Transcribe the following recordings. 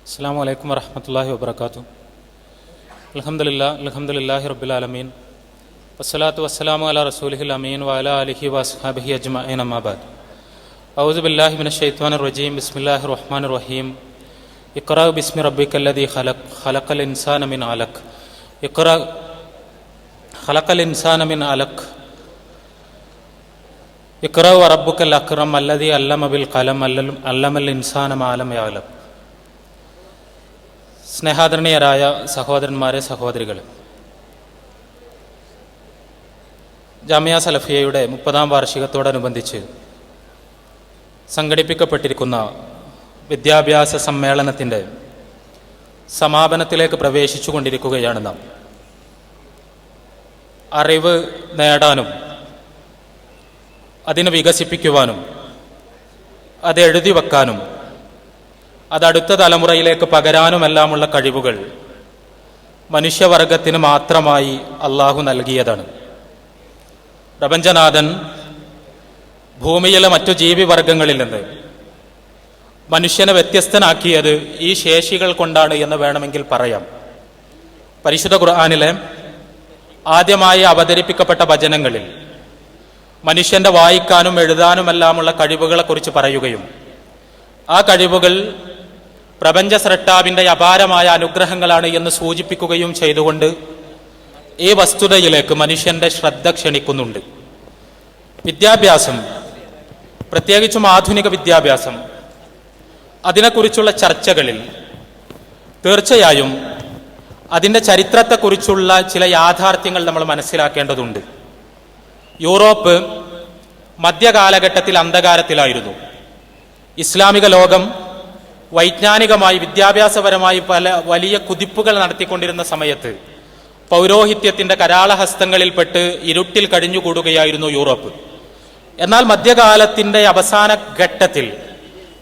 അസ്സലാമു അലൈക്കും വറഹ്മത്തുള്ളാഹി വബറകാതുഹു. അൽഹംദുലില്ലാഹി റബ്ബിൽ ആലമീൻ വസ്സലാത്തു വസ്സലാമു അലാ റസൂലിഹിൽ അമീൻ വഅലാ ആലിഹി വഅസ്ഹാബിഹി അജ്മഈൻ അമ്മാ ബഅദ്. അഊദു ബില്ലാഹി മിനശ് ശൈത്വാനിർ റജീം. ബിസ്മില്ലാഹിർ റഹ്മാനിർ റഹീം. ഇഖ്റാ ബിസ്മി റബ്ബിക്കല്ലദീ ഖലഖൽ ഇൻസാന മിൻ അലഖ്. ഇഖ്റാ ഖലഖൽ ഇൻസാന മിൻ അലഖ്. ഇഖ്റാ വറബ്ബുക്കൽ അക്രം അല്ലദീ അല്ലമ ബിൽ ഖലം അല്ലമൽ ഇൻസാന മാ ലം യഅലം. സ്നേഹാദരണീയരായ സഹോദരന്മാരെ, സഹോദരികളെ, ജാമിയ സലഫിയയുടെ 30-ാം വാർഷികത്തോടനുബന്ധിച്ച് സംഘടിപ്പിക്കപ്പെട്ടിരിക്കുന്ന വിദ്യാഭ്യാസ സമ്മേളനത്തിൻ്റെ സമാപനത്തിലേക്ക് പ്രവേശിച്ചു കൊണ്ടിരിക്കുകയാണ് നാം. അറിവ് നേടാനും അതിനെ വികസിപ്പിക്കുവാനും അത് എഴുതി വെക്കാനും അതടുത്ത തലമുറയിലേക്ക് പകരാനുമെല്ലാമുള്ള കഴിവുകൾ മനുഷ്യവർഗത്തിന് മാത്രമായി അള്ളാഹു നൽകിയതാണ്. പ്രപഞ്ചനാഥൻ ഭൂമിയിലെ മറ്റു ജീവിവർഗങ്ങളിൽ നിന്ന് മനുഷ്യനെ വ്യത്യസ്തനാക്കിയത് ഈ ശേഷികൾ കൊണ്ടാണ് എന്ന് വേണമെങ്കിൽ പറയാം. പരിശുദ്ധ ഖുർആനിലെ ആദ്യമായി അവതരിപ്പിക്കപ്പെട്ട വചനങ്ങളിൽ മനുഷ്യന്റെ വായിക്കാനും എഴുതാനുമെല്ലാമുള്ള കഴിവുകളെക്കുറിച്ച് പറയുകയും ആ കഴിവുകൾ പ്രപഞ്ച സ്രഷ്ടാവിൻ്റെ അപാരമായ അനുഗ്രഹങ്ങളാണ് എന്ന് സൂചിപ്പിക്കുകയും ചെയ്തുകൊണ്ട് ഈ വസ്തുതയിലേക്ക് മനുഷ്യന്റെ ശ്രദ്ധ ക്ഷണിക്കുന്നുണ്ട്. വിദ്യാഭ്യാസം, പ്രത്യേകിച്ചും ആധുനിക വിദ്യാഭ്യാസം, അതിനെക്കുറിച്ചുള്ള ചർച്ചകളിൽ തീർച്ചയായും അതിൻ്റെ ചരിത്രത്തെക്കുറിച്ചുള്ള ചില യാഥാർത്ഥ്യങ്ങൾ നമ്മൾ മനസ്സിലാക്കേണ്ടതുണ്ട്. യൂറോപ്പ് മധ്യകാലഘട്ടത്തിൽ അന്ധകാരത്തിലായിരുന്നു. ഇസ്ലാമിക ലോകം വൈജ്ഞാനികമായി വിദ്യാഭ്യാസപരമായി വലിയ കുതിപ്പുകൾ നടത്തിക്കൊണ്ടിരുന്ന സമയത്ത് പൗരോഹിത്യത്തിന്റെ കരാളഹസ്തങ്ങളിൽപ്പെട്ട് ഇരുട്ടിൽ കഴിഞ്ഞുകൂടുകയായിരുന്നു യൂറോപ്പ്. എന്നാൽ മധ്യകാലത്തിന്റെ അവസാന ഘട്ടത്തിൽ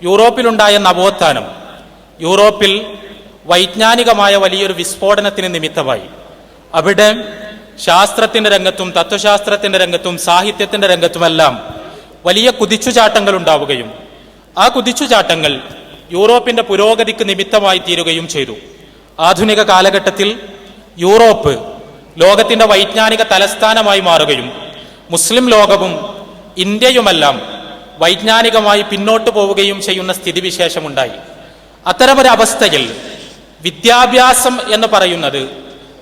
യൂറോപ്പിലുണ്ടായ നവോത്ഥാനം യൂറോപ്പിൽ വൈജ്ഞാനികമായ വലിയൊരു വിസ്ഫോടനത്തിന് നിമിത്തമായി. അവിടെ ശാസ്ത്രത്തിന്റെ രംഗത്തും തത്വശാസ്ത്രത്തിന്റെ രംഗത്തും സാഹിത്യത്തിന്റെ രംഗത്തുമെല്ലാം വലിയ കുതിച്ചുചാട്ടങ്ങൾ ഉണ്ടാവുകയും ആ കുതിച്ചുചാട്ടങ്ങൾ യൂറോപ്പിന്റെ പുരോഗതിക്ക് നിമിത്തമായി തീരുകയും ചെയ്തു. ആധുനിക കാലഘട്ടത്തിൽ യൂറോപ്പ് ലോകത്തിന്റെ വൈജ്ഞാനിക തലസ്ഥാനമായി മാറുകയും മുസ്ലിം ലോകവും ഇന്ത്യയുമെല്ലാം വൈജ്ഞാനികമായി പിന്നോട്ട് പോവുകയും ചെയ്യുന്ന സ്ഥിതിവിശേഷമുണ്ടായി. അത്തരമൊരവസ്ഥയിൽ വിദ്യാഭ്യാസം എന്ന് പറയുന്നത്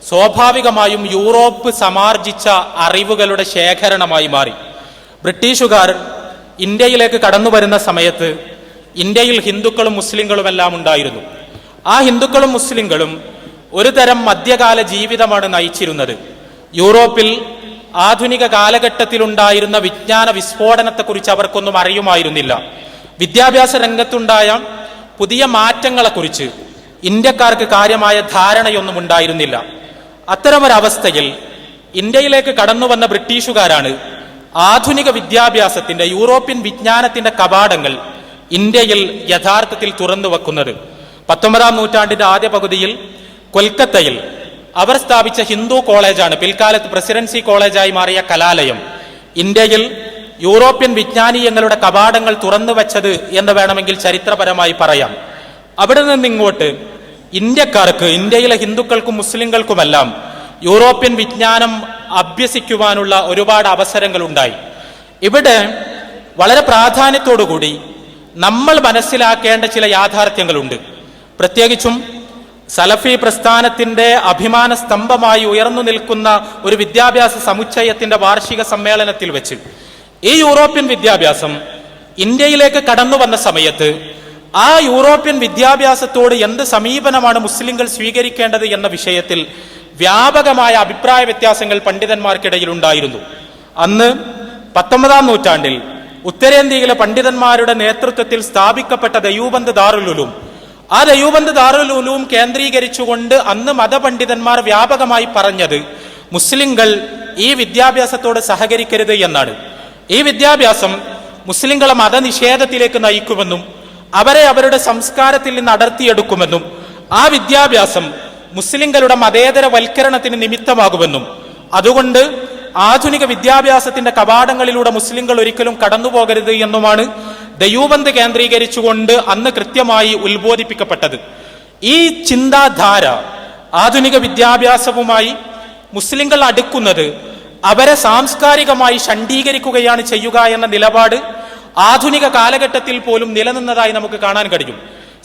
സ്വാഭാവികമായും യൂറോപ്പ് സമാർജിച്ച അറിവുകളുടെ ശേഖരണമായി മാറി. ബ്രിട്ടീഷുകാർ ഇന്ത്യയിലേക്ക് കടന്നു വരുന്ന സമയത്ത് ഇന്ത്യയിൽ ഹിന്ദുക്കളും മുസ്ലിങ്ങളുമെല്ലാം ഉണ്ടായിരുന്നു. ആ ഹിന്ദുക്കളും മുസ്ലിങ്ങളും ഒരു തരം മധ്യകാല ജീവിതമാണ് നയിച്ചിരുന്നത്. യൂറോപ്പിൽ ആധുനിക കാലഘട്ടത്തിലുണ്ടായിരുന്ന വിജ്ഞാന വിസ്ഫോടനത്തെക്കുറിച്ച് അവർക്കൊന്നും അറിയുമായിരുന്നില്ല. വിദ്യാഭ്യാസ രംഗത്തുണ്ടായ പുതിയ മാറ്റങ്ങളെക്കുറിച്ച് ഇന്ത്യക്കാർക്ക് കാര്യമായ ധാരണയൊന്നും ഉണ്ടായിരുന്നില്ല. അത്തരമൊരവസ്ഥയിൽ ഇന്ത്യയിലേക്ക് കടന്നു വന്ന ബ്രിട്ടീഷുകാരാണ് ആധുനിക വിദ്യാഭ്യാസത്തിന്റെ, യൂറോപ്യൻ വിജ്ഞാനത്തിന്റെ കവാടങ്ങൾ ഇന്ത്യയിൽ യഥാർത്ഥത്തിൽ തുറന്നു വെക്കുന്നത്. 19-ാം നൂറ്റാണ്ടിന്റെ ആദ്യ പകുതിയിൽ കൊൽക്കത്തയിൽ അവർ സ്ഥാപിച്ച ഹിന്ദു കോളേജാണ് പിൽക്കാലത്ത് പ്രസിഡൻസി കോളേജായി മാറിയ കലാലയം ഇന്ത്യയിൽ യൂറോപ്യൻ വിജ്ഞാനീയങ്ങളുടെ കവാടങ്ങൾ തുറന്നു വെച്ചത് എന്ന് വേണമെങ്കിൽ ചരിത്രപരമായി പറയാം. അവിടെ നിന്നിങ്ങോട്ട് ഇന്ത്യക്കാർക്ക്, ഇന്ത്യയിലെ ഹിന്ദുക്കൾക്കും മുസ്ലിങ്ങൾക്കുമെല്ലാം യൂറോപ്യൻ വിജ്ഞാനം അഭ്യസിക്കുവാനുള്ള ഒരുപാട് അവസരങ്ങൾ ഉണ്ടായി. ഇവിടെ വളരെ പ്രാധാന്യത്തോടുകൂടി നമ്മൾ മനസ്സിലാക്കേണ്ട ചില യാഥാർത്ഥ്യങ്ങളുണ്ട്. പ്രത്യേകിച്ചും സലഫി പ്രസ്ഥാനത്തിന്റെ അഭിമാന സ്തംഭമായി ഉയർന്നു നിൽക്കുന്ന ഒരു വിദ്യാഭ്യാസ സമുച്ചയത്തിന്റെ വാർഷിക സമ്മേളനത്തിൽ വെച്ച് ഈ യൂറോപ്യൻ വിദ്യാഭ്യാസം ഇന്ത്യയിലേക്ക് കടന്നു വന്ന സമയത്ത് ആ യൂറോപ്യൻ വിദ്യാഭ്യാസത്തോട് എന്ത് സമീപനമാണ് മുസ്ലിങ്ങൾ സ്വീകരിക്കേണ്ടത് എന്ന വിഷയത്തിൽ വ്യാപകമായ അഭിപ്രായ വ്യത്യാസങ്ങൾ പണ്ഡിതന്മാർക്കിടയിൽ ഉണ്ടായിരുന്നു. അന്ന് 19-ാം നൂറ്റാണ്ടിൽ ഉത്തരേന്ത്യയിലെ പണ്ഡിതന്മാരുടെ നേതൃത്വത്തിൽ സ്ഥാപിക്കപ്പെട്ട ദയൂബന്ദ് ദാറുൽ ഉലൂം, ആ ദയൂബന്ദ് ദാറുൽ ഉലൂം കേന്ദ്രീകരിച്ചുകൊണ്ട് അന്ന് മതപണ്ഡിതന്മാർ വ്യാപകമായി പറഞ്ഞത് മുസ്ലിങ്ങൾ ഈ വിദ്യാഭ്യാസത്തോട് സഹകരിക്കരുത് എന്നാണ്. ഈ വിദ്യാഭ്യാസം മുസ്ലിങ്ങളെ മതനിഷേധത്തിലേക്ക് നയിക്കുമെന്നും അവരെ അവരുടെ സംസ്കാരത്തിൽ നിന്ന് അടർത്തിയെടുക്കുമെന്നും ആ വിദ്യാഭ്യാസം മുസ്ലിങ്ങളുടെ മതേതര വൽക്കരണത്തിന് നിമിത്തമാകുമെന്നും അതുകൊണ്ട് ആധുനിക വിദ്യാഭ്യാസത്തിന്റെ കവാടങ്ങളിലൂടെ മുസ്ലിങ്ങൾ ഒരിക്കലും കടന്നു പോകരുത് എന്നുമാണ് ദയൂബന്ദ് കേന്ദ്രീകരിച്ചുകൊണ്ട് അന്ന് കൃത്യമായി ഉത്ബോധിപ്പിക്കപ്പെട്ടത്. ഈ ചിന്താധാര ആധുനിക വിദ്യാഭ്യാസവുമായി മുസ്ലിങ്ങൾ അടുക്കുന്നത് അവരെ സാംസ്കാരികമായി ഷണ്ഡീകരിക്കുകയാണ് ചെയ്യുക എന്ന നിലപാട് ആധുനിക കാലഘട്ടത്തിൽ പോലും നിലനിന്നതായി നമുക്ക് കാണാൻ കഴിയും.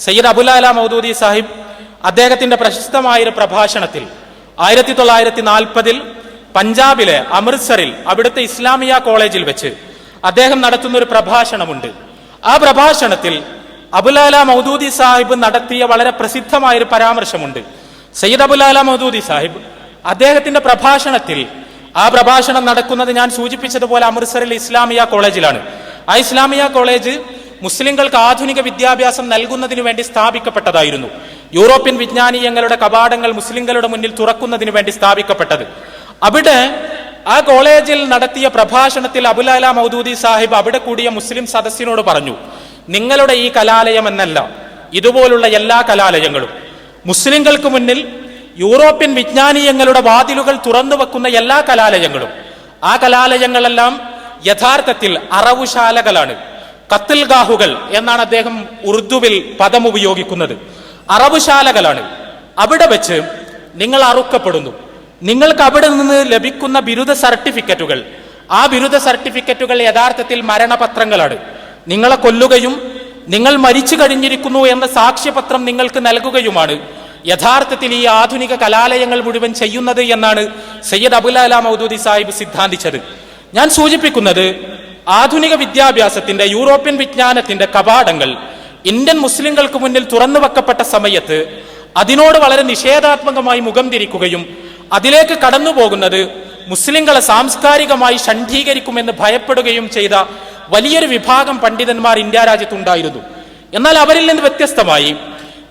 സയ്യിദ് അബുൽ അല മൗദൂദി സാഹിബ് അദ്ദേഹത്തിന്റെ പ്രശസ്തമായൊരു പ്രഭാഷണത്തിൽ 1940 പഞ്ചാബിലെ അമൃത്സറിൽ അവിടുത്തെ ഇസ്ലാമിയ കോളേജിൽ വെച്ച് അദ്ദേഹം നടത്തുന്ന ഒരു പ്രഭാഷണമുണ്ട്. ആ പ്രഭാഷണത്തിൽ അബുൽ അല മൗദൂദി സാഹിബ് നടത്തിയ വളരെ പ്രസിദ്ധമായൊരു പരാമർശമുണ്ട്. സയ്യിദ് അബുൽ അല മൗദൂദി സാഹിബ് അദ്ദേഹത്തിന്റെ പ്രഭാഷണത്തിൽ, ആ പ്രഭാഷണം നടക്കുന്നത് ഞാൻ സൂചിപ്പിച്ചതുപോലെ അമൃത്സറിൽ ഇസ്ലാമിയ കോളേജിലാണ്. ആ ഇസ്ലാമിയ കോളേജ് മുസ്ലിങ്ങൾക്ക് ആധുനിക വിദ്യാഭ്യാസം നൽകുന്നതിന് വേണ്ടി സ്ഥാപിക്കപ്പെട്ടതായിരുന്നു. യൂറോപ്യൻ വിജ്ഞാനീയങ്ങളുടെ കവാടങ്ങൾ മുസ്ലിങ്ങളുടെ മുന്നിൽ തുറക്കുന്നതിന് വേണ്ടി സ്ഥാപിക്കപ്പെട്ടത്. അവിടെ ആ കോളേജിൽ നടത്തിയ പ്രഭാഷണത്തിൽ അബുൽ അല മൗദൂദി സാഹിബ് അവിടെ കൂടിയ മുസ്ലിം സദസ്സിനോട് പറഞ്ഞു, നിങ്ങളുടെ ഈ കലാലയം എന്നല്ല, ഇതുപോലുള്ള എല്ലാ കലാലയങ്ങളും, മുസ്ലിങ്ങൾക്ക് മുന്നിൽ യൂറോപ്യൻ വിജ്ഞാനീയങ്ങളുടെ വാതിലുകൾ തുറന്നു വെക്കുന്ന എല്ലാ കലാലയങ്ങളും, ആ കലാലയങ്ങളെല്ലാം യഥാർത്ഥത്തിൽ അറവുശാലകളാണ്, കത്തിൽഗാഹുകൾ എന്നാണ് അദ്ദേഹം ഉറുദുവിൽ പദം ഉപയോഗിക്കുന്നത്. അറവുശാലകളാണ്. അവിടെ വെച്ച് നിങ്ങൾ അറുക്കപ്പെടുന്നു. നിങ്ങൾക്ക് അവിടെ നിന്ന് ലഭിക്കുന്ന ബിരുദ സർട്ടിഫിക്കറ്റുകൾ, ആ ബിരുദ സർട്ടിഫിക്കറ്റുകൾ യഥാർത്ഥത്തിൽ മരണപത്രങ്ങളാണ്. നിങ്ങളെ കൊല്ലുകയും നിങ്ങൾ മരിച്ചു കഴിഞ്ഞിരിക്കുന്നു എന്ന സാക്ഷ്യപത്രം നിങ്ങൾക്ക് നൽകുകയുമാണ് യഥാർത്ഥത്തിൽ ഈ ആധുനിക കലാലയങ്ങൾ മുഴുവൻ ചെയ്യുന്നത് എന്നാണ് സയ്യിദ് അബുൽ അല മൗദൂദി സാഹിബ് സിദ്ധാന്തിച്ചത്. ഞാൻ സൂചിപ്പിക്കുന്നത്, ആധുനിക വിദ്യാഭ്യാസത്തിന്റെ, യൂറോപ്യൻ വിജ്ഞാനത്തിന്റെ കവാടങ്ങൾ ഇന്ത്യൻ മുസ്ലിങ്ങൾക്ക് മുന്നിൽ തുറന്നു വെക്കപ്പെട്ട സമയത്ത് അതിനോട് വളരെ നിഷേധാത്മകമായി മുഖം തിരിക്കുകയും അതിലേക്ക് കടന്നു പോകുന്നത് മുസ്ലിങ്ങളെ സാംസ്കാരികമായി ഷണ്ഡീകരിക്കുമെന്ന് ഭയപ്പെടുകയും ചെയ്ത വലിയൊരു വിഭാഗം പണ്ഡിതന്മാർ ഇന്ത്യ രാജ്യത്തുണ്ടായിരുന്നു. എന്നാൽ അവരിൽ നിന്ന് വ്യത്യസ്തമായി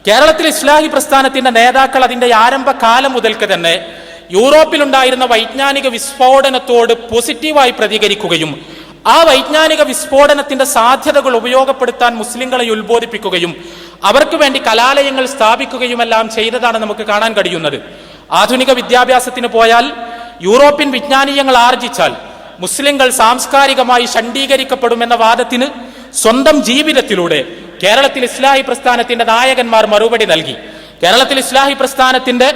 കേരളത്തിൽ ഇസ്ലാഹി പ്രസ്ഥാനത്തിന്റെ നേതാക്കൾ അതിന്റെ ആരംഭകാലം മുതൽക്ക് തന്നെ യൂറോപ്പിലുണ്ടായിരുന്ന വൈജ്ഞാനിക വിസ്ഫോടനത്തോട് പോസിറ്റീവായി പ്രതികരിക്കുകയും ആ വൈജ്ഞാനിക വിസ്ഫോടനത്തിന്റെ സാധ്യതകൾ ഉപയോഗപ്പെടുത്താൻ മുസ്ലിങ്ങളെ ഉത്ബോധിപ്പിക്കുകയും അവർക്ക് വേണ്ടി കലാലയങ്ങൾ സ്ഥാപിക്കുകയുമെല്ലാം ചെയ്തതാണ് നമുക്ക് കാണാൻ കഴിയുന്നത്. ആധുനിക വിദ്യാഭ്യാസത്തിന് പോയാൽ, യൂറോപ്യൻ വിജ്ഞാനീയങ്ങൾ ആർജിച്ചാൽ മുസ്ലിങ്ങൾ സാംസ്കാരികമായി ഷണ്ഡീകരിക്കപ്പെടുമെന്ന വാദത്തിന് സ്വന്തം ജീവിതത്തിലൂടെ കേരളത്തിൽ ഇസ്ലാഹി പ്രസ്ഥാനത്തിന്റെ നായകന്മാർ മറുപടി നൽകി. കേരളത്തിൽ ഇസ്ലാഹി പ്രസ്ഥാനത്തിന്റെ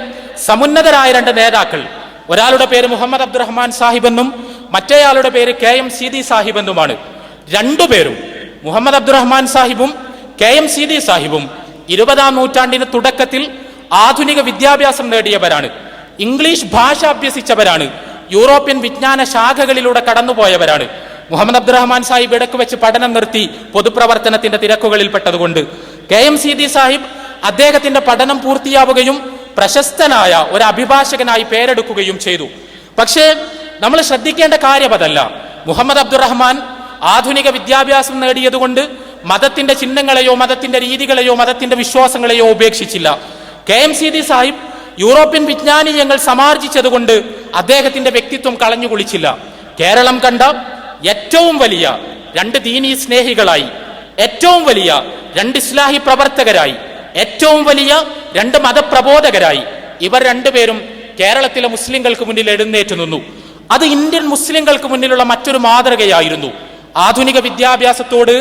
സമുന്നതരായ രണ്ട് നേതാക്കൾ, ഒരാളുടെ പേര് മുഹമ്മദ് അബ്ദുറഹ്മാൻ സാഹിബ് എന്നും മറ്റേയാളുടെ പേര് KM സീതി സാഹിബ് എന്നുമാണ്. രണ്ടുപേരും, മുഹമ്മദ് അബ്ദുറഹ്മാൻ സാഹിബും KM സീതി സാഹിബും 20-ാം നൂറ്റാണ്ടിന് തുടക്കത്തിൽ ആധുനിക വിദ്യാഭ്യാസം നേടിയവരാണ്. ഇംഗ്ലീഷ് ഭാഷ അഭ്യസിച്ചവരാണ്. യൂറോപ്യൻ വിജ്ഞാന ശാഖകളിലൂടെ കടന്നുപോയവരാണ്. മുഹമ്മദ് അബ്ദുറഹ്മാൻ സാഹിബ് ഇടയ്ക്ക് വെച്ച് പഠനം നിർത്തി പൊതുപ്രവർത്തനത്തിന്റെ തിരക്കുകളിൽപ്പെട്ടതുകൊണ്ട്. KM സീതി സാഹിബ് അദ്ദേഹത്തിന്റെ പഠനം പൂർത്തിയാവുകയും പ്രശസ്തനായ ഒരു അഭിഭാഷകനായി പേരെടുക്കുകയും ചെയ്തു. പക്ഷേ നമ്മൾ ശ്രദ്ധിക്കേണ്ട കാര്യം അതല്ല. മുഹമ്മദ് അബ്ദുറഹ്മാൻ ആധുനിക വിദ്യാഭ്യാസം നേടിയതുകൊണ്ട് മതത്തിന്റെ ചിഹ്നങ്ങളെയോ മതത്തിന്റെ രീതികളെയോ മതത്തിന്റെ വിശ്വാസങ്ങളെയോ ഉപേക്ഷിച്ചില്ല. KM സീതി സാഹിബ് യൂറോപ്യൻ വിജ്ഞാനീയങ്ങൾ സമാർജിച്ചതുകൊണ്ട് അദ്ദേഹത്തിന്റെ വ്യക്തിത്വം കളഞ്ഞു കുളിച്ചില്ല. കേരളം കണ്ട ഏറ്റവും വലിയ രണ്ട് ദീനീ സ്നേഹികളായി, ഏറ്റവും വലിയ രണ്ട് ഇസ്ലാഹി പ്രവർത്തകരായി, ഏറ്റവും വലിയ രണ്ട് മതപ്രബോധകരായി ഇവർ രണ്ടുപേരും കേരളത്തിലെ മുസ്ലിങ്ങൾക്ക് മുന്നിൽ എഴുന്നേറ്റ് നിന്നു. അത് ഇന്ത്യൻ മുസ്ലിങ്ങൾക്ക് മുന്നിലുള്ള മറ്റൊരു മാതൃകയായിരുന്നു. ആധുനിക വിദ്യാഭ്യാസത്തോട്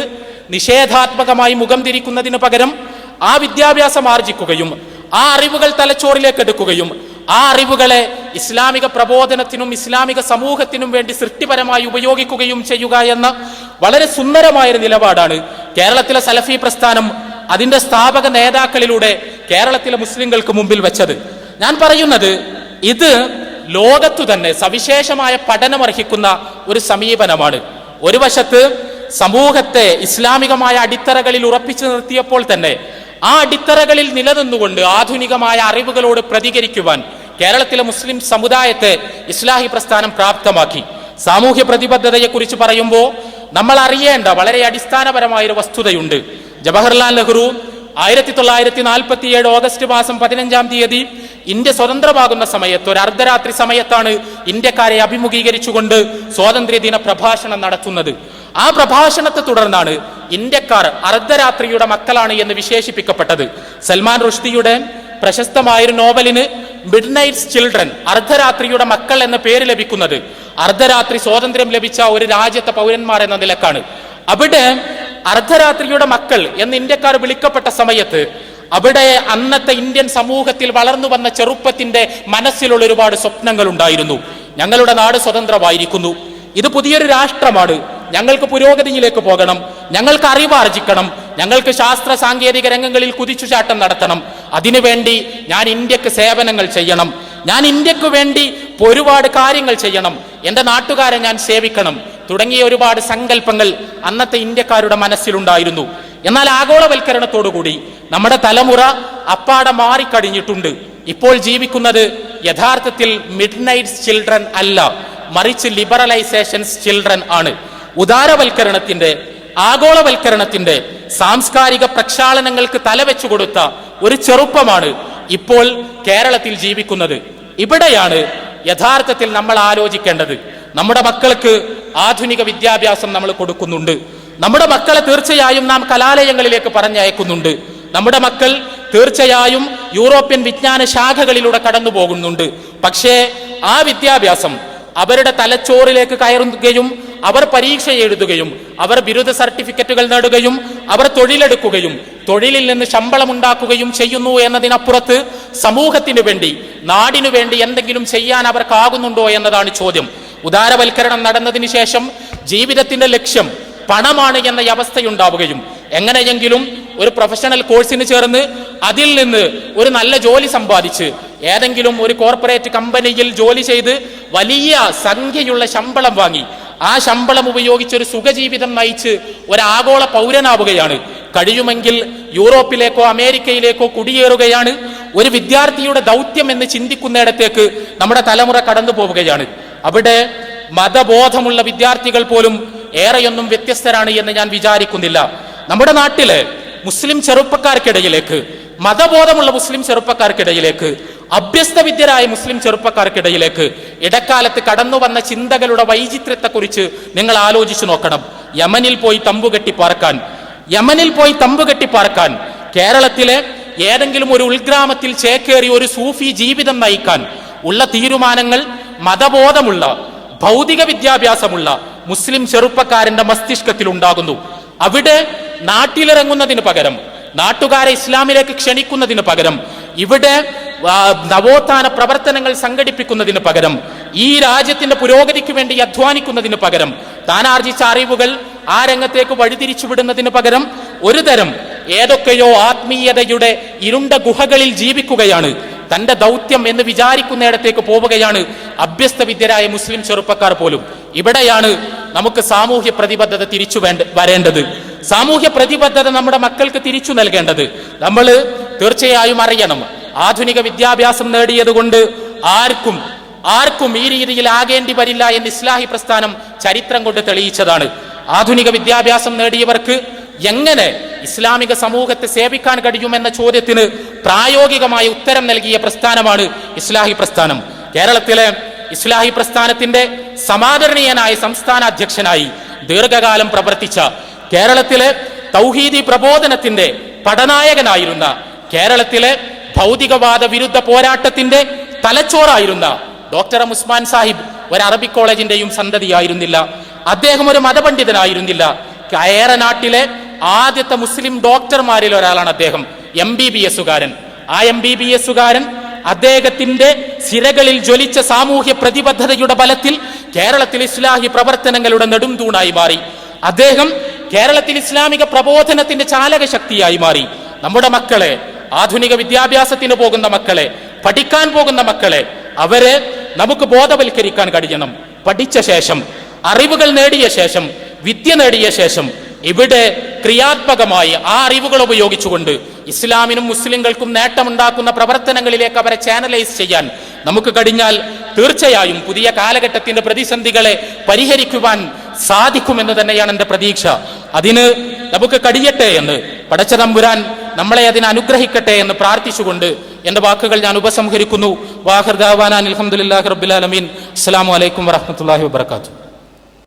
നിഷേധാത്മകമായി മുഖം തിരിക്കുന്നതിന് പകരം ആ വിദ്യാഭ്യാസം ആർജിക്കുകയും ആ അറിവുകൾ തലച്ചോറിലേക്ക് എടുക്കുകയും ആ അറിവുകളെ ഇസ്ലാമിക പ്രബോധനത്തിനും ഇസ്ലാമിക സമൂഹത്തിനും വേണ്ടി സൃഷ്ടിപരമായി ഉപയോഗിക്കുകയും ചെയ്യുക എന്ന വളരെ സുന്ദരമായൊരു നിലപാടാണ് കേരളത്തിലെ സലഫി പ്രസ്ഥാനം അതിന്റെ സ്ഥാപക നേതാക്കളിലൂടെ കേരളത്തിലെ മുസ്ലിങ്ങൾക്ക് മുമ്പിൽ വെച്ചത്. ഞാൻ പറയുന്നത്, ഇത് ലോകത്തു തന്നെ സവിശേഷമായ പഠനമർഹിക്കുന്ന ഒരു സമീപനമാണ്. ഒരു വശത്ത് സമൂഹത്തെ ഇസ്ലാമികമായ അടിത്തറകളിൽ ഉറപ്പിച്ചു നിർത്തിയപ്പോൾ തന്നെ ആ അടിത്തറകളിൽ നിലനിന്നുകൊണ്ട് ആധുനികമായ അറിവുകളോട് പ്രതികരിക്കുവാൻ കേരളത്തിലെ മുസ്ലിം സമുദായത്തെ ഇസ്ലാഹി പ്രസ്ഥാനം പ്രാപ്തമാക്കി. സാമൂഹ്യ പ്രതിബദ്ധതയെക്കുറിച്ച് പറയുമ്പോൾ നമ്മൾ അറിയേണ്ട വളരെ അടിസ്ഥാനപരമായൊരു വസ്തുതയുണ്ട്. ജവഹർലാൽ നെഹ്റു 1947 ഓഗസ്റ്റ് മാസം 15-ാം തീയതി ഇന്ത്യ സ്വതന്ത്രമാകുന്ന സമയത്ത്, ഒരു അർദ്ധരാത്രി സമയത്താണ് ഇന്ത്യക്കാരെ അഭിമുഖീകരിച്ചുകൊണ്ട് സ്വാതന്ത്ര്യദിന പ്രഭാഷണം നടത്തുന്നത്. ആ പ്രഭാഷണത്തെ തുടർന്നാണ് ഇന്ത്യക്കാർ അർദ്ധരാത്രിയുടെ മക്കളാണ് എന്ന് വിശേഷിപ്പിക്കപ്പെട്ടത്. സൽമാൻ റുഷ്ദിയുടെ പ്രശസ്തമായൊരു നോവലിന് മിഡ് നൈറ്റ്സ് ചിൽഡ്രൻ, അർദ്ധരാത്രിയുടെ മക്കൾ എന്ന പേര് ലഭിക്കുന്നത് അർദ്ധരാത്രി സ്വാതന്ത്ര്യം ലഭിച്ച ഒരു രാജ്യത്തെ പൗരന്മാർ എന്ന നിലക്കാണ്. അവിടെ അർദ്ധരാത്രിയുടെ മക്കൾ എന്ന് ഇന്ത്യക്കാർ വിളിക്കപ്പെട്ട സമയത്ത് അവിടെ അന്നത്തെ ഇന്ത്യൻ സമൂഹത്തിൽ വളർന്നു വന്ന ചെറുപ്പത്തിന്റെ മനസ്സിലുള്ള ഒരുപാട് സ്വപ്നങ്ങൾ ഉണ്ടായിരുന്നു. ഞങ്ങളുടെ നാട് സ്വതന്ത്രമായിരിക്കുന്നു, ഇത് പുതിയൊരു രാഷ്ട്രമാണ്, ഞങ്ങൾക്ക് പുരോഗതിയിലേക്ക് പോകണം, ഞങ്ങൾക്ക് അറിവാർജിക്കണം, ഞങ്ങൾക്ക് ശാസ്ത്ര സാങ്കേതിക രംഗങ്ങളിൽ കുതിച്ചുചാട്ടം നടത്തണം, അതിനുവേണ്ടി ഞാൻ ഇന്ത്യക്ക് സേവനങ്ങൾ ചെയ്യണം, ഞാൻ ഇന്ത്യക്ക് വേണ്ടി ഒരുപാട് കാര്യങ്ങൾ ചെയ്യണം, എൻ്റെ നാട്ടുകാരെ ഞാൻ സേവിക്കണം തുടങ്ങിയ ഒരുപാട് സങ്കല്പങ്ങൾ അന്നത്തെ ഇന്ത്യക്കാരുടെ മനസ്സിലുണ്ടായിരുന്നു. എന്നാൽ ആഗോളവൽക്കരണത്തോടുകൂടി നമ്മുടെ തലമുറ അപ്പാടെ മാറിക്കഴിഞ്ഞിട്ടുണ്ട്. ഇപ്പോൾ ജീവിക്കുന്നത് യഥാർത്ഥത്തിൽ മിഡ് നൈറ്റ്സ് ചിൽഡ്രൻ അല്ല, മറിച്ച് ലിബറലൈസേഷൻസ് ചിൽഡ്രൻ ആണ്. ഉദാരവൽക്കരണത്തിന്റെ, ആഗോളവൽക്കരണത്തിന്റെ സാംസ്കാരിക പ്രക്ഷാളനങ്ങൾക്ക് തലവെച്ചു കൊടുത്ത ഒരു ചെറുപ്പമാണ് ഇപ്പോൾ കേരളത്തിൽ ജീവിക്കുന്നത്. ഇവിടെയാണ് യഥാർത്ഥത്തിൽ നമ്മൾ ആലോചിക്കേണ്ടത്. നമ്മുടെ മക്കൾക്ക് ആധുനിക വിദ്യാഭ്യാസം നമ്മൾ കൊടുക്കുന്നുണ്ട്, നമ്മുടെ മക്കളെ തീർച്ചയായും നാം കലാലയങ്ങളിലേക്ക് പറഞ്ഞയക്കുന്നുണ്ട്, നമ്മുടെ മക്കൾ തീർച്ചയായും യൂറോപ്യൻ വിജ്ഞാന ശാഖകളിലൂടെ കടന്നു പോകുന്നുണ്ട്. പക്ഷേ ആ വിദ്യാഭ്യാസം അവരുടെ തലച്ചോറിലേക്ക് കയറുകയും അവർ പരീക്ഷ എഴുതുകയും അവർ ബിരുദ സർട്ടിഫിക്കറ്റുകൾ നേടുകയും അവർ തൊഴിലെടുക്കുകയും തൊഴിലിൽ നിന്ന് ശമ്പളം ഉണ്ടാക്കുകയും ചെയ്യുന്നു എന്നതിനപ്പുറത്ത് സമൂഹത്തിനു വേണ്ടി, നാടിനു വേണ്ടി എന്തെങ്കിലും ചെയ്യാൻ അവർക്കാകുന്നുണ്ടോ എന്നതാണ് ചോദ്യം. ഉദാരവൽക്കരണം നടന്നതിന് ശേഷം ജീവിതത്തിന്റെ ലക്ഷ്യം പണമാണ് എന്ന അവസ്ഥയുണ്ടാവുകയും എങ്ങനെയെങ്കിലും ഒരു പ്രൊഫഷണൽ കോഴ്സിന് ചേർന്ന് അതിൽ നിന്ന് ഒരു നല്ല ജോലി സമ്പാദിച്ച് ഏതെങ്കിലും ഒരു കോർപ്പറേറ്റ് കമ്പനിയിൽ ജോലി ചെയ്ത് വലിയ സംഖ്യയുള്ള ശമ്പളം വാങ്ങി ആ ശമ്പളം ഉപയോഗിച്ച് ഒരു സുഖജീവിതം നയിച്ച് ഒരാഗോള പൗരനാവുകയാണ്. കഴിയുമെങ്കിൽ യൂറോപ്പിലേക്കോ അമേരിക്കയിലേക്കോ കുടിയേറുകയാണ് ഒരു വിദ്യാർത്ഥിയുടെ ദൗത്യം എന്ന് ചിന്തിക്കുന്നിടത്തേക്ക് നമ്മുടെ തലമുറ കടന്നു പോവുകയാണ്. അവിടെ മതബോധമുള്ള വിദ്യാർത്ഥികൾ പോലും ഏറെയൊന്നും വ്യത്യസ്തരാണ് എന്ന് ഞാൻ വിചാരിക്കുന്നില്ല. നമ്മുടെ നാട്ടിലെ മുസ്ലിം ചെറുപ്പക്കാർക്കിടയിലേക്ക്, മതബോധമുള്ള മുസ്ലിം ചെറുപ്പക്കാർക്കിടയിലേക്ക്, അഭ്യസ്തവിദ്യരായ മുസ്ലിം ചെറുപ്പക്കാർക്കിടയിലേക്ക് ഇടക്കാലത്ത് കടന്നു വന്ന ചിന്തകളുടെ വൈചിത്ര്യത്തെക്കുറിച്ച് നിങ്ങൾ ആലോചിച്ചു നോക്കണം. യമനിൽ പോയി തമ്പുകെട്ടി പാർക്കാൻ, കേരളത്തിലെ ഏതെങ്കിലും ഒരു ഉൾഗ്രാമത്തിൽ ചേക്കേറി ഒരു സൂഫി ജീവിതം നയിക്കാൻ ഉള്ള തീരുമാനങ്ങൾ മതബോധമുള്ള, ഭൗതിക വിദ്യാഭ്യാസമുള്ള മുസ്ലിം ചെറുപ്പക്കാരന്റെ മസ്തിഷ്കത്തിൽ ഉണ്ടാകുന്നു. അവിടെ നാട്ടിലിറങ്ങുന്നതിന് പകരം, നാട്ടുകാരെ ഇസ്ലാമിലേക്ക് ക്ഷണിക്കുന്നതിന് പകരം, ഇവിടെ നവോത്ഥാന പ്രവർത്തനങ്ങൾ സംഘടിപ്പിക്കുന്നതിന് പകരം, ഈ രാജ്യത്തിന്റെ പുരോഗതിക്ക് വേണ്ടി അധ്വാനിക്കുന്നതിന് പകരം, താൻ ആർജിച്ച അറിവുകൾ ആ രംഗത്തേക്ക് വഴിതിരിച്ചു വിടുന്നതിന് പകരം ഒരു തരം ഏതൊക്കെയോ ആത്മീയതയുടെ ഇരുണ്ട ഗുഹകളിൽ ജീവിക്കുകയാണ്. തന്റെ ദൗത്യം എന്ന് വിചാരിക്കുന്നിടത്തേക്ക് പോവുകയാണ് അഭ്യസ്തവിദ്യരായ മുസ്ലിം ചെറുപ്പക്കാർ പോലും. ഇവിടെയാണ് നമുക്ക് സാമൂഹ്യ പ്രതിബദ്ധത തിരിച്ചു വരേണ്ടത്. സാമൂഹ്യ പ്രതിബദ്ധത നമ്മുടെ മക്കൾക്ക് തിരിച്ചു നൽകേണ്ടത് നമ്മൾ തീർച്ചയായും അറിയണം. ആധുനിക വിദ്യാഭ്യാസം നേടിയത് കൊണ്ട് ആർക്കും ഈ രീതിയിൽ ആകേണ്ടി വരില്ല എന്ന് ഇസ്ലാഹി പ്രസ്ഥാനം ചരിത്രം കൊണ്ട് തെളിയിച്ചതാണ്. ആധുനിക വിദ്യാഭ്യാസം നേടിയവർക്ക് എങ്ങനെ ഇസ്ലാമിക സമൂഹത്തെ സേവിക്കാൻ കഴിയുമെന്ന ചോദ്യത്തിന് പ്രായോഗികമായ ഉത്തരം നൽകിയ പ്രസ്ഥാനമാണ് ഇസ്ലാഹി പ്രസ്ഥാനം. കേരളത്തിലെ ഇസ്ലാഹി പ്രസ്ഥാനത്തിന്റെ സമാദരണീയനായ സംസ്ഥാന അധ്യക്ഷനായി ദീർഘകാലം പ്രവർത്തിച്ച, കേരളത്തിലെ തൗഹീദി പ്രബോധനത്തിന്റെ പടനായകനായിരുന്ന, കേരളത്തിലെ ഭൗതികവാദ വിരുദ്ധ പോരാട്ടത്തിന്റെ തലച്ചോറായിരുന്ന ഡോക്ടർ ഉസ്മാൻ സാഹിബ് ഒരു അറബിക് കോളേജിന്റെയും സന്തതിയായിരുന്നില്ല. അദ്ദേഹം ഒരു മതപണ്ഡിതനായിരുന്നില്ല. കയറനാട്ടിലെ ആദ്യത്തെ മുസ്ലിം ഡോക്ടർമാരിൽ ഒരാളാണ് അദ്ദേഹം, MBBS-കാരൻ. ആ MBBS-കാരൻ അദ്ദേഹത്തിന്റെ സിരകളിൽ ജ്വലിച്ച സാമൂഹ്യ പ്രതിബദ്ധതയുടെ ബലത്തിൽ കേരളത്തിൽ ഇസ്ലാഹി പ്രവർത്തനങ്ങളുടെ നെടുംതൂണായി മാറി. അദ്ദേഹം കേരളത്തിൽ ഇസ്ലാമിക പ്രബോധനത്തിന്റെ ചാലക ശക്തിയായി മാറി. നമ്മുടെ മക്കളെ, ആധുനിക വിദ്യാഭ്യാസത്തിന് പോകുന്ന മക്കളെ, പഠിക്കാൻ പോകുന്ന മക്കളെ, അവരെ നമുക്ക് ബോധവൽക്കരിക്കാൻ കഴിയണം. പഠിച്ച ശേഷം, അറിവുകൾ നേടിയ ശേഷം, വിദ്യ നേടിയ ശേഷം ഇവിടെ ക്രിയാത്മകമായി ആ അറിവുകൾ ഉപയോഗിച്ചുകൊണ്ട് ഇസ്ലാമിനും മുസ്ലിങ്ങൾക്കും നേട്ടമുണ്ടാക്കുന്ന പ്രവർത്തനങ്ങളിലേക്ക് അവരെ ചാനലൈസ് ചെയ്യാൻ നമുക്ക് കഴിഞ്ഞാൽ തീർച്ചയായും പുതിയ കാലഘട്ടത്തിന്റെ പ്രതിസന്ധികളെ പരിഹരിക്കുവാൻ സാധിക്കുമെന്ന് തന്നെയാണ് എൻ്റെ പ്രതീക്ഷ. അതിന് നമുക്ക് കഴിയട്ടെ എന്ന് പടച്ച തമ്പുരാൻ നമ്മളെ അതിന് അനുഗ്രഹിക്കട്ടെ എന്ന് പ്രാർത്ഥിച്ചുകൊണ്ട് എൻ്റെ വാക്കുകൾ ഞാൻ ഉപസംഹരിക്കുന്നു. വാഹിർ ദഅവാനാ അൽഹംദുലില്ലാഹി റബ്ബിൽ ആലമീൻ. അസ്സലാമു അലൈക്കും വറഹ്മത്തുള്ളാഹി വബറകാതുഹു.